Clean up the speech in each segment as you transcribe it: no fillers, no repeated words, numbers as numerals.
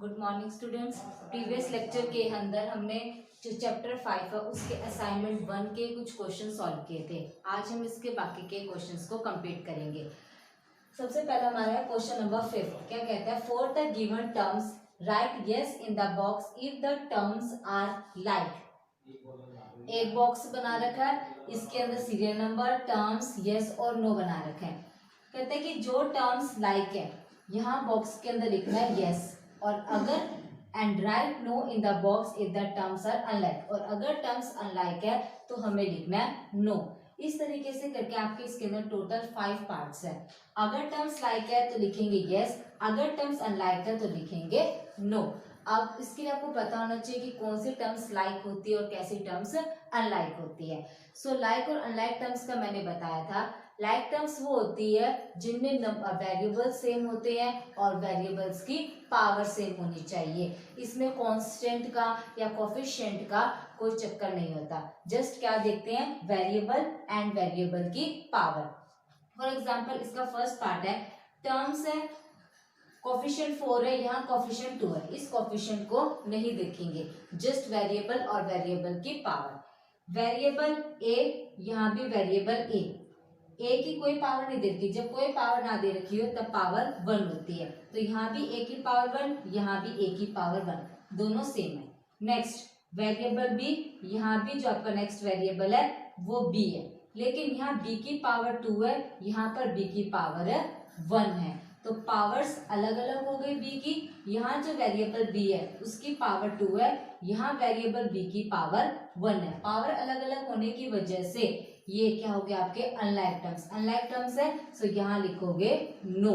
Good morning students. Previous lecture के अंदर हमने जो चैप्टर 5 है उसके असाइनमेंट 1 के कुछ क्वेश्चन सॉल्व किए थे। आज हम इसके बाकी के क्वेश्चंस को कंप्लीट करेंगे। सबसे पहला हमारा है क्वेश्चन नंबर 5। क्या कहता है? For the given terms right yes in the box if the terms are like. एक बॉक्स बना रखा है, इसके अंदर सीरियल नंबर, टर्म्स, यस और नो बना रखे हैं। कहते हैं कि जो टर्म्स लाइक है यहाँ बॉक्स के अंदर लिखना है यस, और अगर and right no in the box if the terms are unlike, और अगर टर्म्स अनलाइक है तो हमें लिखना है नो। इस तरीके से करके आपके इसके अंदर टोटल 5 पार्ट्स है। अगर टर्म्स लाइक है तो लिखेंगे यस, अगर टर्म्स अनलाइक है तो लिखेंगे नो। अब इसके लिए आपको पता होना चाहिए कि कौन सी टर्म्स लाइक होती है और कैसी टर्म्स अनलाइक होती है। सो लाइक और अनलाइक टर्म्स का मैंने बताया था। लाइक टर्म्स वो होती है जिनमें वेरिएबल्स सेम होते हैं और वेरिएबल्स की पावर सेम होनी चाहिए। इसमें कांस्टेंट का या कोफिशिएंट का कोई चक्कर नहीं होता। जस्ट क्या देखते हैं? वेरिएबल एंड वेरिएबल की पावर। फॉर एग्जांपल इसका फर्स्ट पार्ट है, टर्म्स है, कोफिशिएंट 4 है, यहाँ कोफिशिएंट 2 है। इस कोफिशिएंट को नहीं देखेंगे, जस्ट वेरिएबल और वेरिएबल की पावर। वेरिएबल ए, यहाँ भी वेरिएबल ए की कोई पावर नहीं दे रखी। जब कोई पावर ना दे रखी हो तब पावर 1 होती है। तो यहाँ भी ए की पावर 1, यहाँ भी ए की पावर 1, दोनों सेम है। नेक्स्ट वेरिएबल बी, यहाँ भी जो आपका नेक्स्ट वेरिएबल है वो बी है, लेकिन यहाँ बी की पावर 2 है, यहाँ पर बी की पावर 1 है। तो पावर्स अलग अलग हो गई बी की। यहाँ जो वेरिएबल बी है उसकी पावर 2 है, यहाँ वेरिएबल बी की पावर 1 है। पावर अलग अलग होने की वजह से ये क्या हो गया आपके अनलाइक टर्म्स। अनलाइक टर्म्स है, सो यहाँ लिखोगे नो।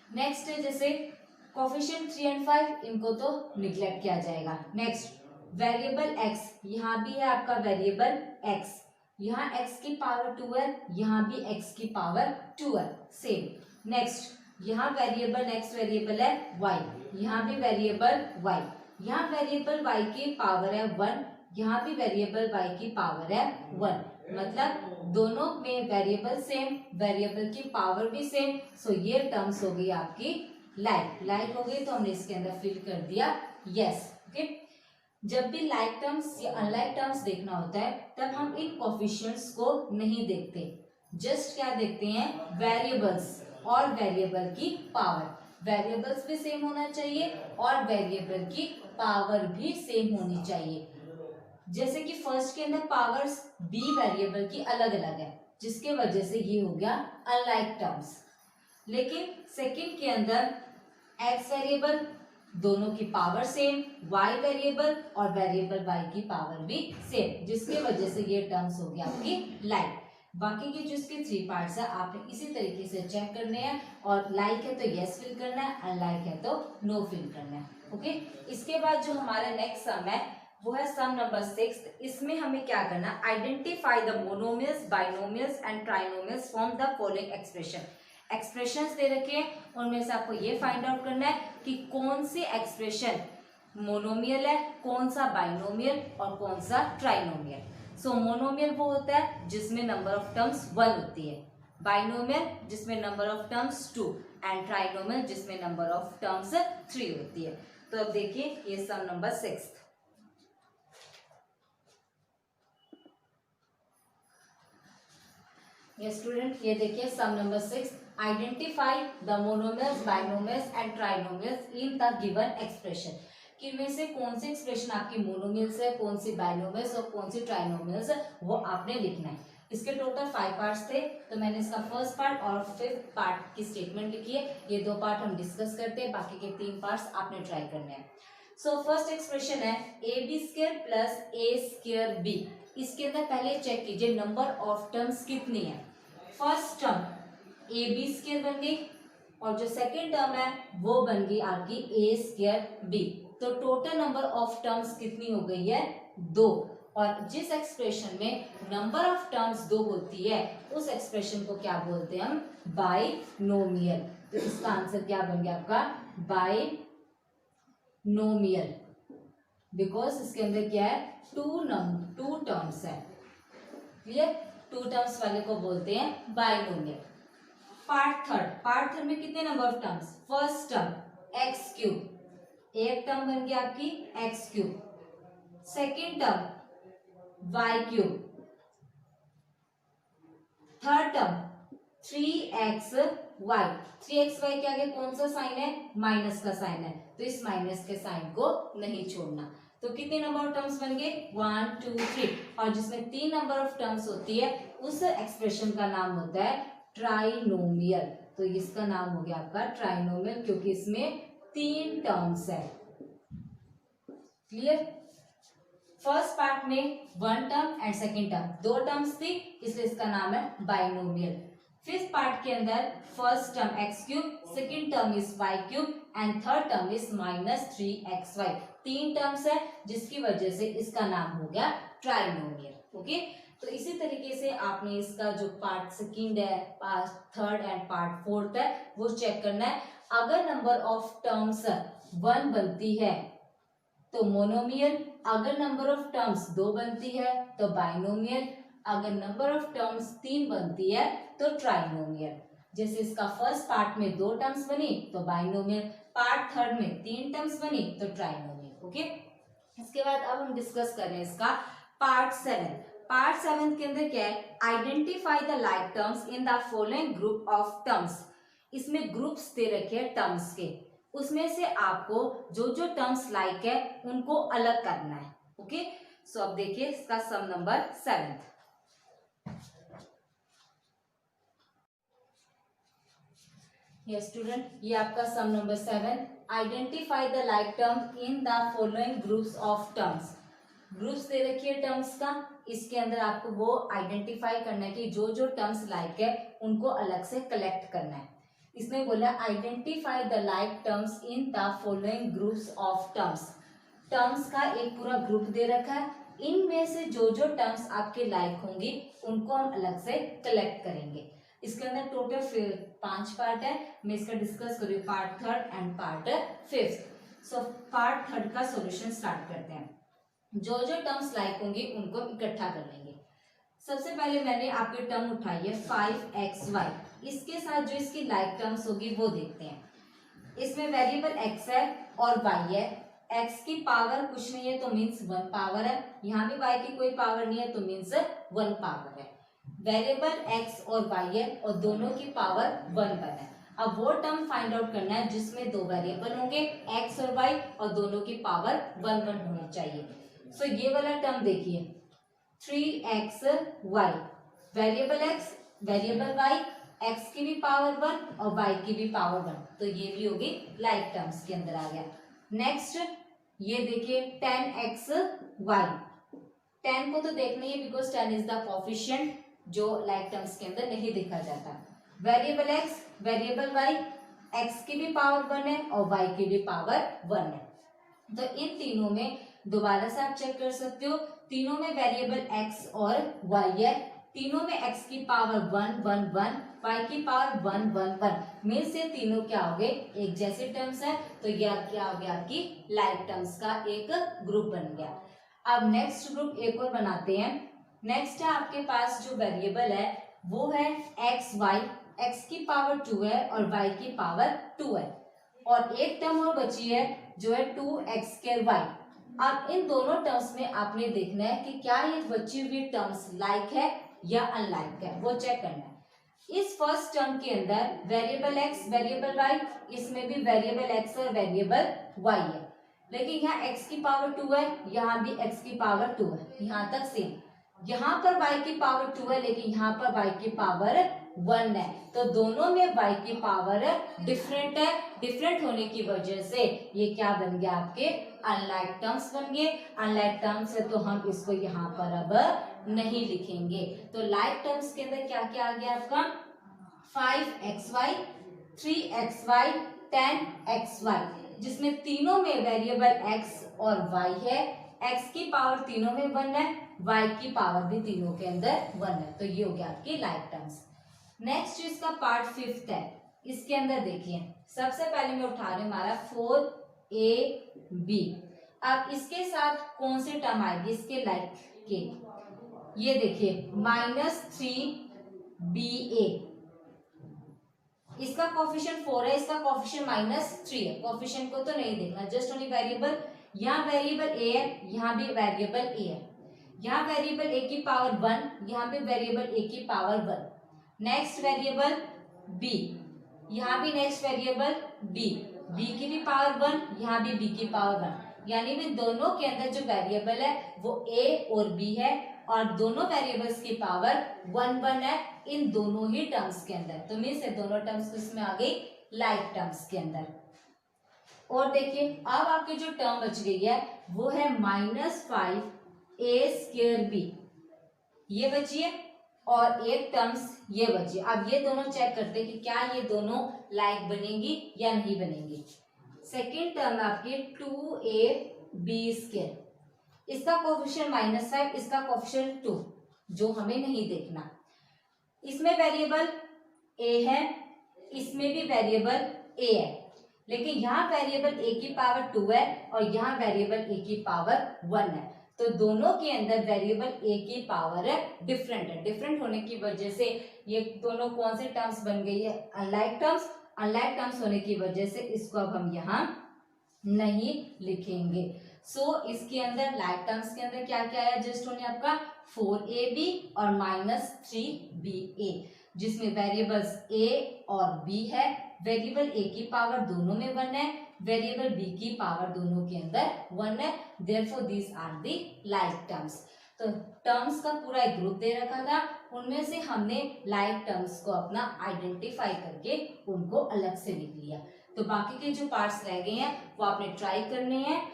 नेक्स्ट है जैसे कोफिशिएंट 3 और 5, इनको तो निग्लेक्ट किया जाएगा। नेक्स्ट वेरिएबल एक्स, यहाँ भी है आपका वेरिएबल एक्स, यहाँ एक्स की पावर 2 है, यहाँ भी एक्स की पावर 2 है, सेम। नेक्स्ट यहाँ वेरिएबल नेक्स्ट वेरिएबल है वाई, यहाँ भी वेरिएबल वाई, यहाँ वेरिएबल वाई की पावर है 1, यहाँ भी वेरिएबल वाई की पावर है 1। मतलब दोनों में वेरिएबल सेम, वेरिएबल की पावर भी सेम। सो ये टर्म्स हो गई आपकी लाइक हो गई, तो हमने इसके अंदर फिल कर दिया यस। ओके, जब भी लाइक टर्म्स या अनलाइक टर्म्स देखना होता है तब हम इन कोफिशिएंट्स को नहीं देखते, जस्ट क्या देखते हैं? वेरिएबल्स और वेरिएबल की पावर। वेरिएबल्स भी सेम होना चाहिए और वेरिएबल की पावर भी सेम होनी चाहिए। जैसे कि फर्स्ट के अंदर पावर्स बी वेरिएबल की अलग अलग है, जिसके वजह से ये हो गया अनलाइक टर्म्स। लेकिन सेकंड के अंदर एक्स वेरिएबल दोनों की पावर सेम, वाई वेरिएबल और वेरिएबल वाई की पावर भी सेम, जिसके वजह से ये टर्म्स हो गया आपकी लाइक। बाकी के जो इसके 3 पार्ट्स है आपने इसी तरीके से चेक करने हैं, और लाइक है तो यस फिल करना है, अनलाइक है तो नो फिल करना है। ओके, इसके बाद जो हमारा नेक्स्ट सम है वो है सम नंबर 6। इसमें हमें क्या करना? Identify the monomials, binomials and trinomials from the following expression. Expressions दे रखे हैं, उनमें से आपको ये फाइंड आउट करना है कि कौन सी एक्सप्रेशन मोनोमियल है, कौन सा बाइनोमियल और कौन सा ट्राइनोमियल। सो मोनोमियल वो होता है जिसमें नंबर ऑफ टर्म्स 1 होती है, बाइनोमियल जिसमें number of terms 2 and trinomial जिसमें नंबर ऑफ टर्म्स 3 होती है। तो अब देखिए ये सम नंबर 6। ये स्टूडेंट ये देखिए sum number 6, identify the monomials, binomials and trinomials in the given expression. कि इनमें से कौन सी एक्सप्रेशन आपकी मोनोमियल्स है, कौन सी बाइनोमियल्स और कौन सी ट्राइनोमियल्स है, वो आपने लिखना है। इसके टोटल 5 पार्ट्स थे, तो मैंने इसका फर्स्ट पार्ट और 5th पार्ट की स्टेटमेंट लिखी है। ये 2 पार्ट हम डिस्कस करते हैं, बाकी के 3 पार्ट्स आपने ट्राई करने हैं। सो फर्स्ट एक्सप्रेशन है ab² प्लस a²b। इसके अंदर पहले चेक कीजिए नंबर ऑफ टर्म्स कितनी है। फर्स्ट टर्म ab² बन गई और जो सेकेंड टर्म है वो बन गई आपकी a²b। तो टोटल नंबर ऑफ टर्म्स कितनी हो गई है? 2। और जिस एक्सप्रेशन में नंबर ऑफ टर्म्स 2 होती है उस एक्सप्रेशन को क्या बोलते हैं हम? बाइनोमियल। तो इसका आंसर क्या बन गया आपका? बाइनोमियल, बिकॉज इसके अंदर क्या है? 2 टर्म्स है। क्लियर? 2 टर्म्स वाले को बोलते हैं बाइनोमियल। पार्ट थर्ड में कितने number of terms? First term x³ एक टर्म बन गया आपकी x cube, second term y cube, third term 3xy, 3xy के आगे कौन सा साइन है, माइनस का साइन है, तो इस माइनस के साइन को नहीं छोड़ना। तो कितने नंबर ऑफ टर्म्स बन गए, 1 2 3, और जिसमें 3 नंबर ऑफ टर्म्स होती है उस एक्सप्रेशन का नाम होता है ट्राइनोमियल। तो इसका नाम हो गया आपका ट्राइनोमियल, क्योंकि इसमें 3 टर्म्स है। क्लियर। फर्स्ट पार्ट में 1 term and second term, 2 terms थी, इसलिए इसका नाम है बाइनोमियल। फिफ्थ पार्ट के अंदर first term x cube, second term is y cube and third term is -3xy, 3 terms है, जिसकी वजह से इसका नाम हो गया ट्राइनोमियल। ओके, तो इसी तरीके से आपने इसका जो पार्ट सेकेंड है, part third and part fourth है, वो चेक करना है। अगर नंबर ऑफ टर्म्स 1 बनती है तो मोनोमियल, अगर नंबर ऑफ टर्म्स 2 बनती है तो बाइनोमियल, अगर नंबर ऑफ टर्म्स 3 बनती है तो ट्राइनोमियल। जैसे इसका फर्स्ट पार्ट में 2 टर्म्स बनी तो बाइनोमियल, पार्ट थर्ड में 3 टर्म्स बनी तो ट्राइनोमियल। ओके, इसके बाद अब हम डिस्कस कर रहे हैं इसका पार्ट 7। पार्ट 7 के अंदर क्या है, identify the like terms in the following group of terms. इसमें ग्रुप्स दे रखे हैं टर्म्स के, उसमें से आपको जो जो टर्म्स लाइक है उनको अलग करना है। ओके, सो अब देखिए इसका सम नंबर 7। ये स्टूडेंट, ये आपका sum number 7, identify the like term in the following groups of terms. Groups दे रखिए टर्म्स का, इसके अंदर आपको वो आइडेंटिफाई करना है कि जो जो टर्म्स लाइक है उनको अलग से कलेक्ट करना है। इसमें बोला identify the like terms in the following groups of terms. Terms का एक पूरा ग्रुप दे रखा है, इनमें से जो जो टर्म्स आपके लाइक होंगी उनको हम अलग से कलेक्ट करेंगे। इसके अंदर टोटल 5 पार्ट है, मैं इसका डिस्कस करूँ part third and part fifth. So part third का सॉल्यूशन स्टार्ट करते हैं। जो जो टर्म्स लाइक होंगी उनको इकट्ठा कर लेंगे। सबसे पहले मैंने आपके टर्म उठाई है 5xy, इसके साथ जो इसकी लाइक टर्म्स होगी वो देखते हैं। इसमें वेरिएबल x है और y है, x की पावर कुछ नहीं है तो मीन्स 1 पावर है, यहाँ भी y की कोई पावर नहीं है तो मीन्स 1 पावर है। वेरिएबल x और y है और दोनों की पावर 1 है। अब वो टर्म फाइंड आउट करना है जिसमें 2 वेरिएबल होंगे x और y और दोनों की पावर 1 होनी चाहिए। सो ये वाला टर्म देखिए 3xy, variable x variable y, x की भी पावर 1 और y की भी पावर 1, तो ये भी होगी लाइक टर्म्स के अंदर आ गया। नेक्स्ट ये देखिए 10xy, 10 को तो देखना ही है बिकॉज 10 इज द कोफिशिएंट जो लाइक टर्म्स के अंदर नहीं देखा जाता। Variable x variable y, x की भी पावर 1 है और y की भी पावर 1 है। तो इन तीनों में दोबारा से आप चेक कर सकते हो, तीनों में वेरिएबल x और y है, तीनों में x की पावर 1 1 1, y की पावर 1 1 1, में से तीनों क्या हो गए, एक जैसे टर्म्स है, तो यह क्या हो गया आपकी लाइक टर्म्स का एक ग्रुप बन गया। अब नेक्स्ट ग्रुप एक और बनाते हैं। नेक्स्ट है आपके पास जो वेरिएबल है वो है एक्स वाई, एक्स की पावर 2 है और y की पावर 2 है, और एक टर्म और बची है जो है 2x²y। अब इन दोनों टर्म्स में आपने देखना है कि क्या ये बची हुई टर्म्स लाइक है या अनलाइक है, वो चेक करना है। इस फर्स्ट टर्म के अंदर वेरिएबल x वेरिएबल y, इसमें भी वेरिएबल x और वेरिएबल y है, लेकिन यहाँ x की पावर 2 है, यहाँ भी x की पावर 2 है, यहाँ तक सेम। यहाँ पर y की पावर 2 है लेकिन यहाँ पर y की पावर 1 है, तो दोनों में y की पावर डिफरेंट है। डिफरेंट होने की वजह से ये क्या बन गया, आपके अनलाइक टर्म्स बन गए। अनलाइक टर्म्स है तो हम इसको यहाँ पर अब नहीं लिखेंगे। तो लाइक टर्म्स के अंदर क्या क्या आ गया आपका 5xy 3xy 10xy, जिसमें तीनों में वेरिएबल x और y है, x की पावर तीनों में 1 है, y की पावर भी तीनों के अंदर 1 है, तो ये हो गया आपकी लाइक टर्म्स। नेक्स्ट इसका पार्ट फिफ्थ है, इसके अंदर देखिए सबसे पहले मैं उठा रही हूँ हमारा 4ab। अब इसके साथ कौन से टर्म आएगी इसके लाइक के, ये देखिए -3ba, इसका कोफिशिएंट 4 है, इसका कोफिशिएंट -3 है। कोफिशिएंट को तो नहीं देखना, जस्ट ओनली वेरिएबल। यहाँ वेरिएबल ए है, यहाँ भी वेरिएबल ए है। यहाँ वेरिएबल ए की पावर 1, यहाँ पे वेरिएबल ए की पावर 1। नेक्स्ट वेरिएबल बी, यहाँ भी नेक्स्ट वेरिएबल बी, बी की भी पावर 1, यहाँ भी बी की पावर 1। यानी में दोनों के अंदर जो वेरिएबल है वो ए और बी है, और दोनों वेरिएबल्स की पावर 1 है इन दोनों ही टर्म्स के अंदर। तो मीन्स दोनों टर्म्स इसमें आ गई लाइक टर्म्स के अंदर। और देखिए अब आपकी जो टर्म बच गई है वो है -5a²b, ये बची है, और एक टर्म्स ये बची। अब ये दोनों चेक करते हैं कि क्या ये दोनों लाइक बनेंगी या नहीं बनेंगी। सेकेंड टर्म आपकी 2ab², इसका कोफिशिएंट -5, इसका कोफिशिएंट 2, जो हमें नहीं देखना। इसमें वेरिएबल ए है, इसमें भी वेरिएबल ए है, लेकिन यहाँ वेरिएबल ए की पावर 2 है और यहाँ वेरिएबल ए की पावर 1 है। तो दोनों के अंदर वेरिएबल ए की पावर डिफरेंट है। डिफरेंट होने की वजह से ये दोनों कौन से टर्म्स बन गई है, अनलाइक टर्म्स। अनलाइक टर्म्स होने की वजह से इसको अब हम यहाँ नहीं लिखेंगे। सो इसके अंदर लाइक टर्म्स के अंदर क्या क्या है, जस्ट ओनली आपका 4ab और -3ba, जिसमें वेरिएबल्स ए और बी है। वेरिएबल ए की पावर दोनों में 1 है, वेरिएबल बी की पावर दोनों के अंदर 1 है। Therefore these are the like terms. तो टर्म्स का पूरा एक ग्रुप दे रखा था, उनमें से हमने लाइक टर्म्स को अपना आइडेंटिफाई करके उनको अलग से लिख लिया। तो बाकी के जो पार्ट्स रह गए हैं वो आपने ट्राई करने हैं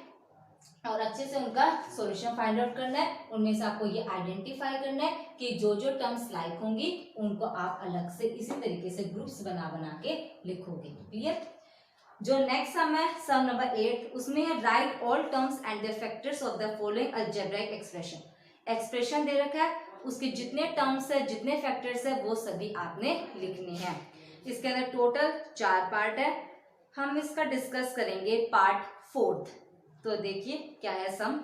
और अच्छे से उनका सॉल्यूशन फाइंड आउट करना है। उनमें से आपको ये आइडेंटिफाई करना है कि जो जो टर्म्स लाइक होंगी उनको आप अलग से इसी तरीके से ग्रुप्स बना बना के लिखोगे। क्लियर। जो नेक्स्ट सम है सम नंबर 8, उसमें है write all terms and their factors of the following algebraic expression. Expression दे रखा है, उसके जितने टर्म्स है जितने फैक्टर्स है वो सभी आपने लिखने हैं। इसके अंदर टोटल 4 पार्ट है, हम इसका डिस्कस करेंगे पार्ट 4। तो देखिए क्या है सम।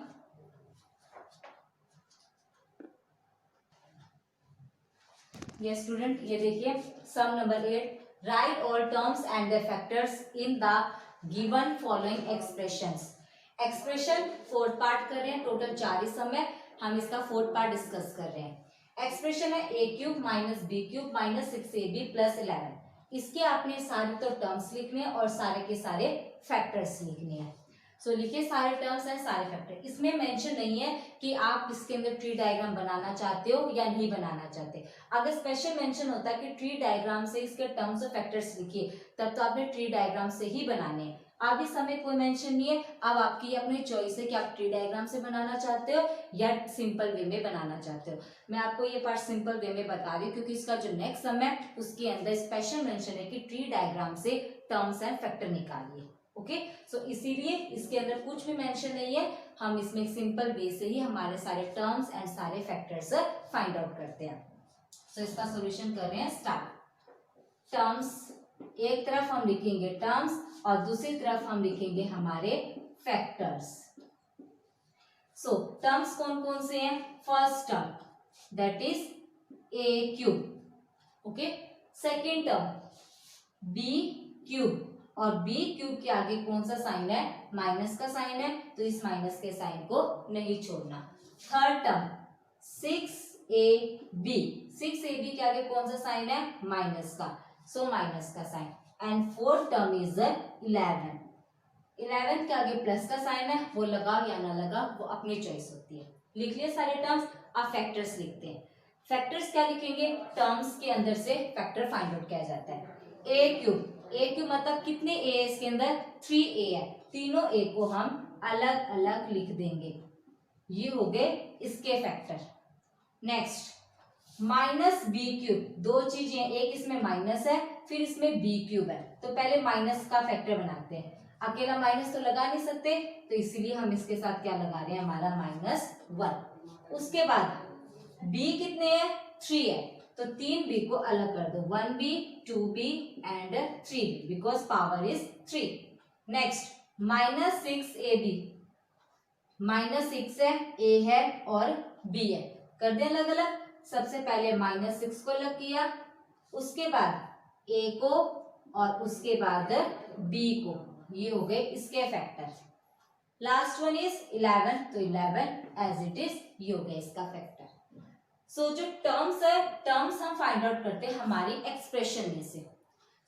ये स्टूडेंट ये देखिए sum number 8, write all terms and their factors in the given following expressions. Expression 4 part कर रहे हैं, टोटल 4 ही सम है, हम इसका 4 पार्ट डिस्कस कर रहे हैं। एक्सप्रेशन है a³ - b³ - 6ab + 11। इसके आपने सारे तो टर्म्स लिखने हैं और सारे के सारे फैक्टर्स लिखने हैं। सो लिखिए सारे टर्म्स हैं सारे फैक्टर। इसमें मेंशन नहीं है कि आप इसके अंदर ट्री डायग्राम बनाना चाहते हो या नहीं बनाना चाहते। अगर स्पेशल मेंशन होता है कि ट्री डायग्राम से इसके टर्म्स और फैक्टर्स लिखिए, तब तो आपने ट्री डायग्राम से ही बनाने हैं। अब इस समय कोई मेंशन नहीं है, अब आपकी अपनी चॉइस है कि आप ट्री डायग्राम से बनाना चाहते हो या सिंपल वे में बनाना चाहते हो। मैं आपको ये पार्ट सिंपल वे में बता रही हूँ क्योंकि इसका जो नेक्स्ट सम है उसके अंदर स्पेशल मेंशन है कि ट्री डायग्राम से टर्म्स एंड फैक्टर निकालिए। ओके, सो इसीलिए इसके अंदर कुछ भी मेंशन नहीं है, हम इसमें सिंपल वे से ही हमारे सारे टर्म्स एंड सारे फैक्टर्स फाइंड आउट करते हैं। सो इसका सॉल्यूशन कर रहे हैं स्टार्ट। टर्म्स एक तरफ हम लिखेंगे टर्म्स और दूसरी तरफ हम लिखेंगे हमारे फैक्टर्स। सो टर्म्स कौन कौन से हैं? First term that is a³, okay. Second term b³ और b³ के आगे कौन सा साइन है? माइनस का साइन है, तो इस माइनस के साइन को नहीं छोड़ना। थर्ड टर्म 6ab, 6ab के आगे कौन सा साइन है? माइनस का, सो माइनस का sign. And fourth term is 11, 11 के आगे प्लस का साइन है, वो लगाओ या ना लगाओ वो अपनी चॉइस होती है। लिख लिए सारे टर्म्स। अब फैक्टर्स लिखते हैं। फैक्टर्स क्या लिखेंगे? टर्म्स के अंदर से फैक्टर फाइंड आउट किया जाता है। a³ मतलब कितने a है इसके अंदर? 3a है, तीनों a को हम अलग अलग लिख देंगे। ये हो गए इसके फैक्टर। नेक्स्ट -b³, दो चीजें, एक इसमें माइनस है फिर इसमें b³ है, तो पहले माइनस का फैक्टर बनाते हैं। अकेला माइनस तो लगा नहीं सकते, तो इसीलिए हम इसके साथ क्या लगा रहे हैं? हमारा -1। उसके बाद b कितने हैं? 3 है, तो 3b को अलग कर दो, 1b 2b and 3b because power is 3। Next -6ab, -6 है, a है और b है, कर दें अलग अलग। सबसे पहले -6 को अलग किया, उसके बाद a को और उसके बाद b को, ये हो गए इसके फैक्टर। लास्ट वन इज 11, तो 11 एज इट इज, ये हो गया इसका फैक्टर। सो जो टर्म्स है, टर्म्स हम फाइंड आउट करते हैं हमारी एक्सप्रेशन में से।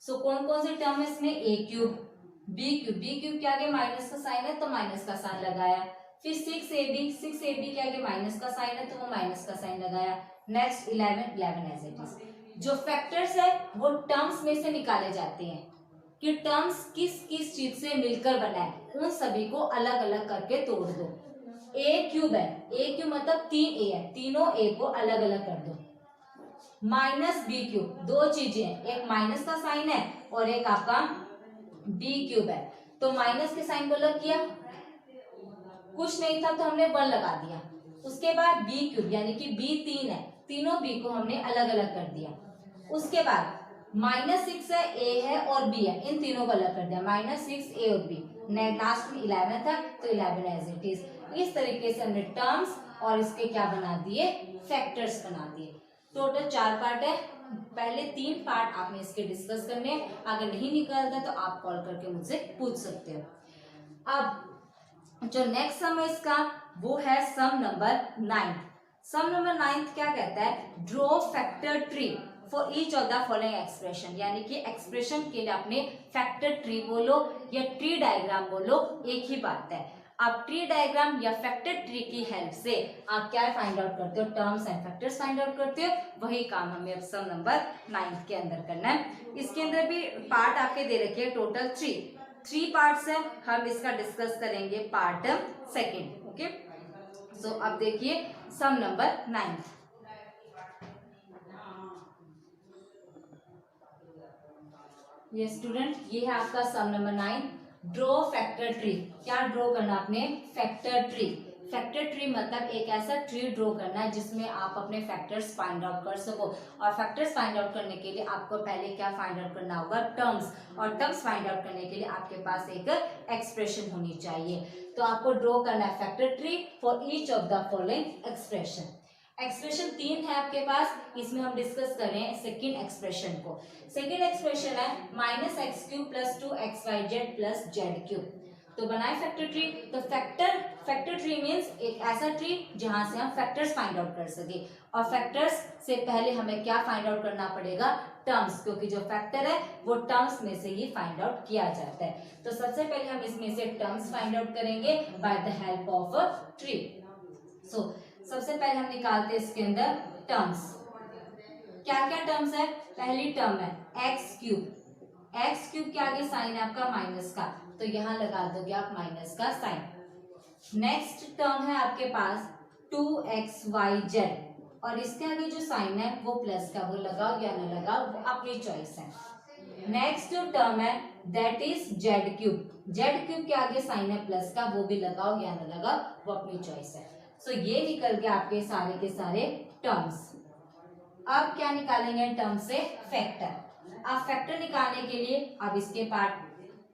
सो कौन कौन से टर्म है इसमें, a cube, b cube, b cube के आगे माइनस का साइन है तो माइनस का साइन लगाया, फिर 6ab, 6ab के आगे माइनस का साइन है तो वो माइनस का साइन लगाया। Next 11, 11 as it is. जो फैक्टर्स है वो टर्म्स में से निकाले जाते हैं कि टर्म्स किस किस चीज से मिलकर बना है, उन सभी को अलग अलग करके तोड़ दो। a क्यूब है, a क्यूब मतलब 3a है, तीनों a को अलग अलग कर दो। माइनस b क्यूब, दो चीजें हैं, एक माइनस का साइन है और एक आपका b क्यूब है, तो माइनस के साइन को अलग किया, कुछ नहीं था तो हमने 1 लगा दिया। उसके बाद b क्यूब यानी कि b 3 है, तीनों b को हमने अलग अलग कर दिया। उसके बाद -6 है, a है और b है, इन तीनों को अलग कर दिया, -6 a और b। लास्ट में 11 था तो 11 एज इट इज। इस तरीके से हमने टर्म्स और इसके क्या बना दिए, फैक्टर्स बना दिए। टोटल 4 पार्ट है, पहले 3 पार्ट आपने इसके डिस्कस करने हैं। अगर नहीं निकलता तो आप कॉल करके मुझसे पूछ सकते हो। अब जो नेक्स्ट सम है इसका वो है सम नंबर 9। सम नंबर 9 क्या कहता है, draw factor tree for each of the following expression, यानी कि एक्सप्रेशन के लिए आपने फैक्टर ट्री बोलो या ट्री डायग्राम बोलो, एक ही बात है। आप ट्री डायग्राम या फैक्टर ट्री की हेल्प से आप क्या फाइंड आउट करते हो, terms and factors find out करते हो। वही काम हमें अब सम नंबर 9 के अंदर करना है। इसके अंदर भी पार्ट आपके दे रखे हैं, टोटल 3 पार्ट्स है। हम इसका डिस्कस करेंगे पार्ट सेकेंड। ओके, सो अब देखिए सम नंबर 9। ये स्टूडेंट, ये है आपका sum number 9, draw factor tree. क्या ड्रॉ करना आपने, फैक्टर ट्री। फैक्टर ट्री मतलब एक ऐसा ट्री ड्रॉ करना है जिसमें आप अपने फैक्टर्स फाइंड आउट कर सको। और फैक्टर्स फाइंड आउट करने के लिए आपको पहले क्या फाइंड आउट करना होगा, टर्म्स। और टर्म्स फाइंड आउट करने के लिए आपके पास एक एक्सप्रेशन होनी चाहिए। तो आपको ड्रॉ करना है factor tree for each of the following expression. Expression 3 है आपके पास, इसमें हम डिस्कस कर रहे हैं सेकेंड एक्सप्रेशन को। सेकेंड एक्सप्रेशन है -x³ + 2xyz + z³। तो बनाए फैक्टर ट्री। तो फैक्टर ट्री मींस एक ऐसा ट्री जहां से हम फैक्टर्स फाइंड आउट कर सके। और फैक्टर्स से पहले हमें क्या फाइंड आउट करना पड़ेगा, टर्म्स, क्योंकि जो फैक्टर है वो टर्म्स में से ही फाइंड आउट किया जाता है। तो सबसे पहले हम इसमें से टर्म्स फाइंड आउट करेंगे by the help of a tree. So सबसे पहले हम निकालते हैं इसके अंदर टर्म्स। क्या क्या टर्म्स है, पहली टर्म है x³। x³ के आगे साइन है आपका माइनस का, तो यहां लगा दोगे आप माइनस का साइन। नेक्स्ट टर्म है आपके पास 2xyz, और इसके आगे जो साइन है वो प्लस का, वो लगाओ या ना लगाओ वो अपनी चॉइस है। नेक्स्ट जो टर्म है दैट इज z³। z³ के आगे साइन है प्लस का, वो भी लगाओ या ना लगाओ वो अपनी चॉइस है। सो ये निकल गया आपके सारे के सारे टर्म्स। अब क्या निकालेंगे टर्म से, फैक्टर। अब फैक्टर निकालने के लिए अब इसके पार्ट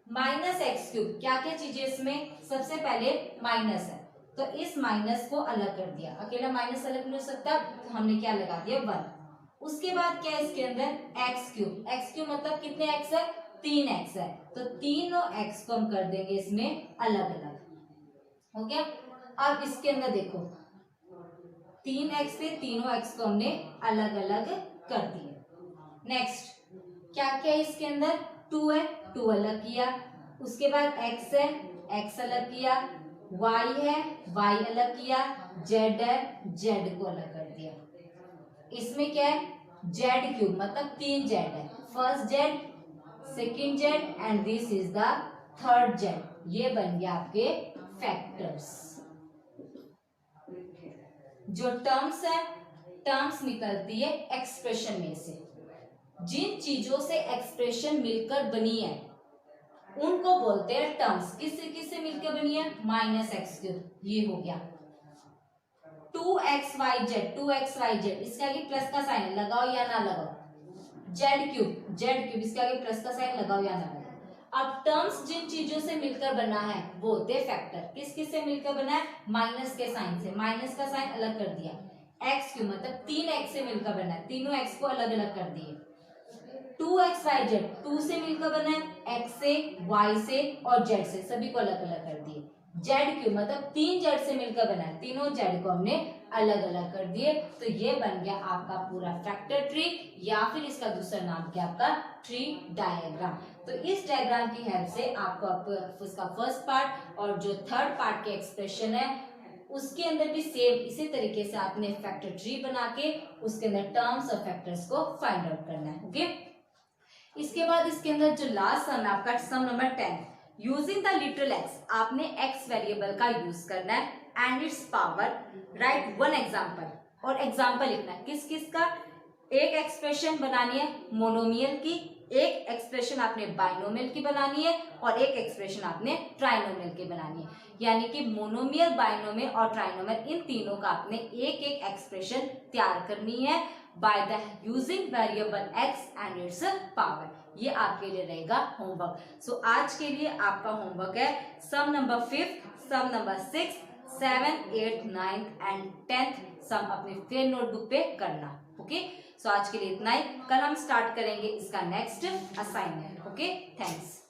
-x³, क्या क्या चीजें इसमें, सबसे पहले माइनस है तो इस माइनस को अलग कर दिया, अकेला माइनस अलग नहीं हो सकता, तो हमने क्या लगा दिया 1। उसके बाद क्या है इसके अंदर x³ x³ मतलब कितने x है, 3x है, तो तीनों x को हम कर देंगे इसमें अलग अलग। ओके, अब इसके अंदर देखो 3x थे, तीनों x को हमने अलग अलग कर दिए। नेक्स्ट क्या क्या है इसके अंदर, 2 है, 2 अलग किया। उसके बाद x है, x अलग किया। y है, y अलग किया। z है, z को अलग कर दिया। इसमें क्या है, z³ मतलब 3 z है, first z, second z and this is the third z। ये बन गया आपके फैक्टर्स। जो टर्म्स है, टर्म्स निकलती है एक्सप्रेशन में से। जिन चीजों से एक्सप्रेशन मिलकर बनी है उनको बोलते हैं टर्म्स। किससे किससे मिलकर बनी है, -x³, ये हो गया। 2xyz, इसके आगे प्लस का साइन लगाओ या ना लगाओ। z³, इसके आगे प्लस का साइन लगाओ या ना लगाओ। अब टर्म्स जिन चीजों से मिलकर बना है वो होते हैं फैक्टर। किस किस से मिलकर बना है, माइनस के साइन से, माइनस का साइन अलग कर दिया। x³ मतलब 3x से मिलकर बना है, तीनों x को अलग अलग कर दिए। 2xyz 2 से मिलकर बना है, x से, y से और z से, सभी को अलग अलग कर दिए। z क्यों, मतलब 3 z से मिलकर बना है, तीनों z को हमने अलग अलग कर दिए। तो ये बन गया आपका पूरा फैक्टर ट्री, या फिर इसका दूसरा नाम क्या आपका ट्री डायग्राम। तो इस डायग्राम की हेल्प से आपको उसका फर्स्ट पार्ट और जो थर्ड पार्ट के एक्सप्रेशन है उसके अंदर भी सेम इसी तरीके से आपने फैक्टर ट्री बना के उसके अंदर टर्म्स और फैक्टर्स को फाइंड आउट करना है। ओके, इसके बाद इसके अंदर जो लास्ट सम है आपका sum number 10, using the literal x, आपने एक्स वेरिएबल का यूज करना है and its power, write one example, और एग्जांपल लिखना है किस किस का, एक एक्सप्रेशन बनानी है मोनोमियल की, एक एक्सप्रेशन आपने बाइनोमियल की बनानी है और एक एक्सप्रेशन आपने ट्राइनोमियल की बनानी है। यानी कि मोनोमियल, बाइनोमियल और ट्राइनोमियल, इन तीनों का आपने एक एक एक्सप्रेशन तैयार करनी है by the using variable x and its power. ये आपके लिए रहेगा होमवर्क। सो आज के लिए आपका होमवर्क है sum number 5, sum number 6, 7, 8, 9 and 10th sum अपने फेयर नोटबुक पे करना। ओके, सो आज के लिए इतना ही, कल हम स्टार्ट करेंगे इसका नेक्स्ट असाइनमेंट। Okay, thanks.